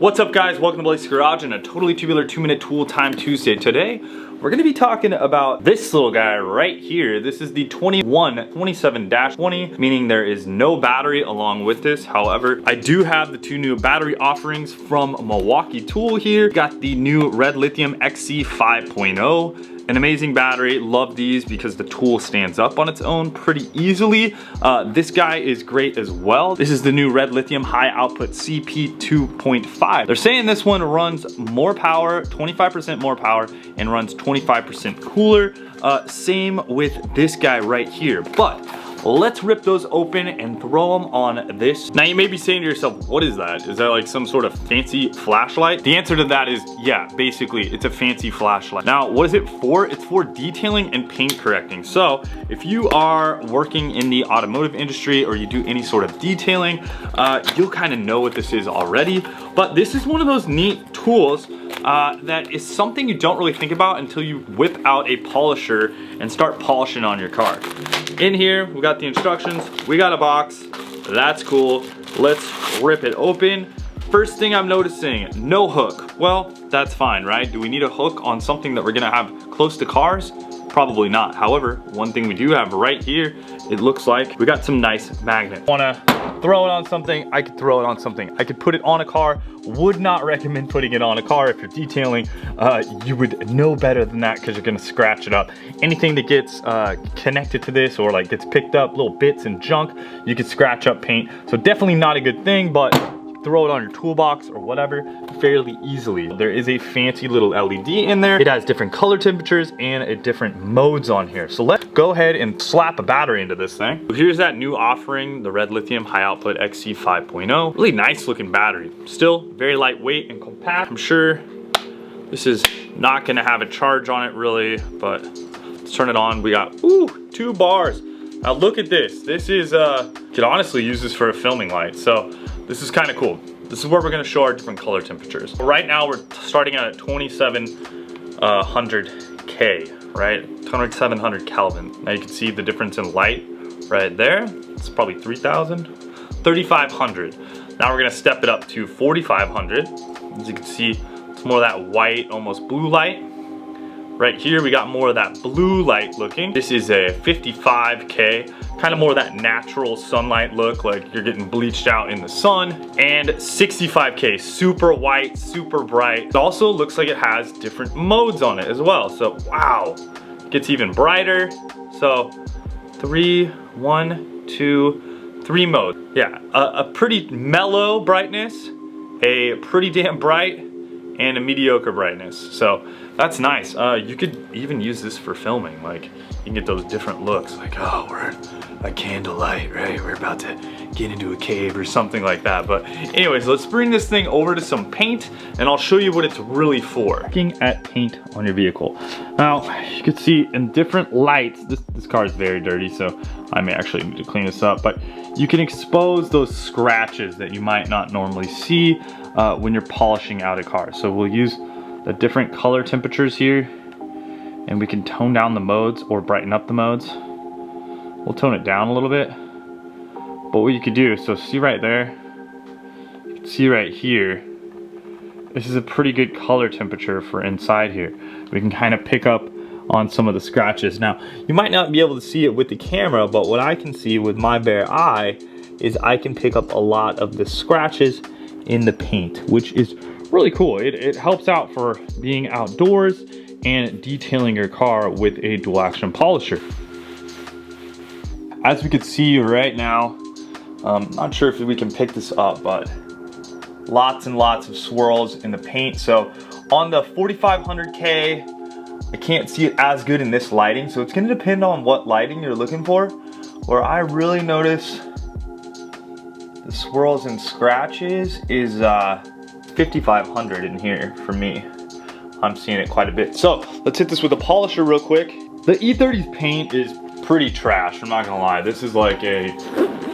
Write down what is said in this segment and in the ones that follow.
What's up guys, welcome to Blake's Garage and a totally tubular 2-minute tool time Tuesday. Today, we're gonna be talking about this little guy right here. This is the 2127-20, meaning there is no battery along with this. However, I do have the two new battery offerings from Milwaukee Tool here. Got the new red lithium XC4.0. An amazing battery, love these because the tool stands up on its own pretty easily. This guy is great as well. This is the new red lithium high output CP2.5. They're saying this one runs more power, 25% more power, and runs 25% cooler. Same with this guy right here, but let's rip those open and throw them on this. Now you may be saying to yourself, what is that? Is that like some sort of fancy flashlight? The answer to that is, yeah, basically it's a fancy flashlight. Now, what is it for? It's for detailing and paint correcting. So if you are working in the automotive industry or you do any sort of detailing, you'll kind of know what this is already. But this is one of those neat tools that is something you don't really think about until you whip out a polisher and start polishing on your car. In here, we got the instructions, we got a box, that's cool. Let's rip it open. First thing I'm noticing, no hook. Well, that's fine, right? Do we need a hook on something that we're gonna have close to cars? Probably not. However, one thing we do have right here, it looks like we got some nice magnets. Wanna throw it on something? I could throw it on something. I could put it on a car. Would not recommend putting it on a car if you're detailing. You would know better than that because you're gonna scratch it up. Anything that gets connected to this or like gets picked up, little bits and junk, you could scratch up paint. So definitely not a good thing, but throw it on your toolbox or whatever fairly easily. There is a fancy little LED in there. It has different color temperatures and different modes on here. So let's go ahead and slap a battery into this thing. So here's that new offering, the red lithium high output XC4.0. Really nice looking battery. Still very lightweight and compact. I'm sure this is not gonna have a charge on it really, but let's turn it on. We got, 2 bars. Now look at this. This is, could honestly use this for a filming light. So this is kind of cool. This is where we're gonna show our different color temperatures. Right now we're starting at 2700K, right? 2700 Kelvin. Now you can see the difference in light right there. It's probably 3000, 3500. Now we're gonna step it up to 4500. As you can see, it's more of that white, almost blue light. Right here, we got more of that blue light looking. This is a 55K, kind of more of that natural sunlight look, like you're getting bleached out in the sun. And 65K, super white, super bright. It also looks like it has different modes on it as well. So, wow, it gets even brighter. So, 3 modes. Yeah, a pretty mellow brightness, a pretty damn bright, and a mediocre brightness. So that's nice. You could even use this for filming. Like you can get those different looks, like, oh, we're in a candlelight, right? We're about to get into a cave or something like that. But anyways, let's bring this thing over to some paint and I'll show you what it's really for. Looking at paint on your vehicle. Now, you can see in different lights, this car is very dirty, so I may actually need to clean this up, but you can expose those scratches that you might not normally see when you're polishing out a car. So we'll use the different color temperatures here and we can tone down the modes or brighten up the modes. We'll tone it down a little bit. But what you could do, so see right there, you can see right here, this is a pretty good color temperature for inside here. We can kind of pick up on some of the scratches. Now, you might not be able to see it with the camera, but what I can see with my bare eye is I can pick up a lot of the scratches in the paint, which is really cool. It helps out for being outdoors and detailing your car with a dual action polisher. As we can see right now, not sure if we can pick this up, but lots and lots of swirls in the paint. So on the 4500K, I can't see it as good in this lighting, so it's gonna depend on what lighting you're looking for. Where I really notice the swirls and scratches is 5500 in here for me. I'm seeing it quite a bit. So let's hit this with a polisher real quick. The E30's paint is pretty trash, I'm not gonna lie. This is like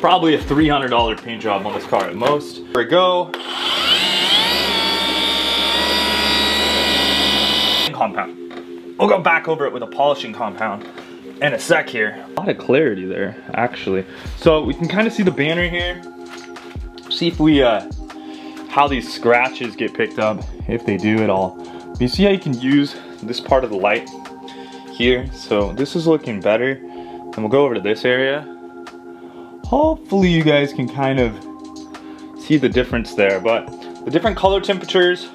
probably a $300 paint job on this car at most. Here we go. Compound. We'll go back over it with a polishing compound in a sec here. A lot of clarity there, actually. So we can kind of see the banner here. See if we how these scratches get picked up, if they do at all. You see how you can use this part of the light here? So this is looking better. And we'll go over to this area. Hopefully you guys can kind of see the difference there, but the different color temperatures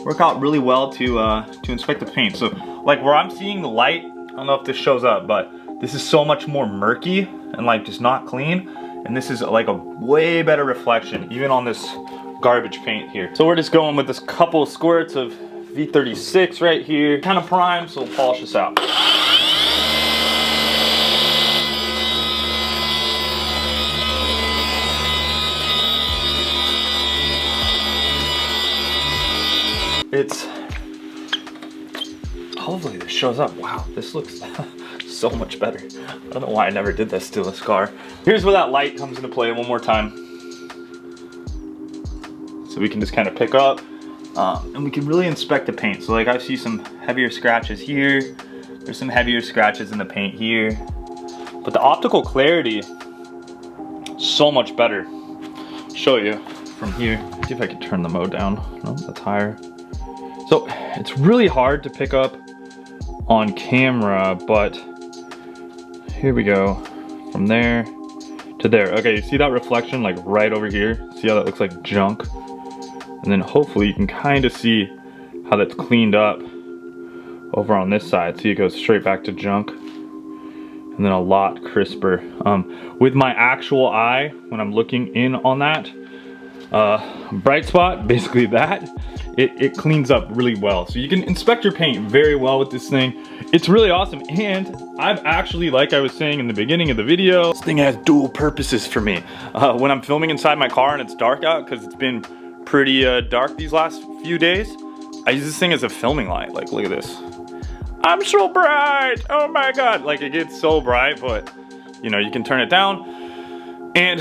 work out really well to inspect the paint. So like where I'm seeing the light, I don't know if this shows up, but this is so much more murky and like just not clean. And this is like a way better reflection, even on this garbage paint here. So we're just going with this couple squirts of V36 right here, kind of prime, so we'll polish this out. It's, hopefully this shows up. Wow, this looks so much better. I don't know why I never did this to this car. Here's where that light comes into play one more time. So we can just kind of pick up and we can really inspect the paint. So like I see some heavier scratches here. There's some heavier scratches in the paint here. But the optical clarity, so much better. I'll show you from here. See if I can turn the mode down. No, that's higher. So it's really hard to pick up on camera, but here we go. From there to there. Okay, you see that reflection like right over here? See how that looks like junk? And then hopefully you can kind of see how that's cleaned up over on this side. See, it goes straight back to junk. And then a lot crisper. With my actual eye, when I'm looking in on that bright spot, basically that, it cleans up really well. So you can inspect your paint very well with this thing. It's really awesome. And I've actually, like I was saying in the beginning of the video, this thing has dual purposes for me. When I'm filming inside my car and it's dark out, because it's been pretty dark these last few days, I use this thing as a filming light. Like, look at this. I'm so bright, oh my God. Like, it gets so bright, but you know, you can turn it down. And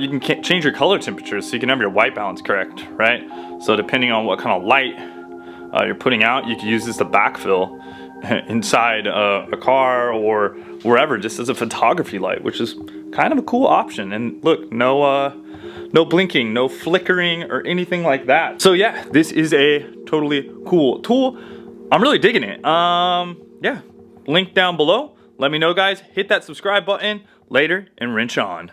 you can change your color temperatures so you can have your white balance correct, right? So depending on what kind of light you're putting out, you can use this to backfill inside a car or wherever, just as a photography light, which is kind of a cool option. And look, no blinking, no flickering or anything like that. So yeah, this is a totally cool tool. I'm really digging it. Yeah, link down below. Let me know, guys. Hit that subscribe button later and wrench on.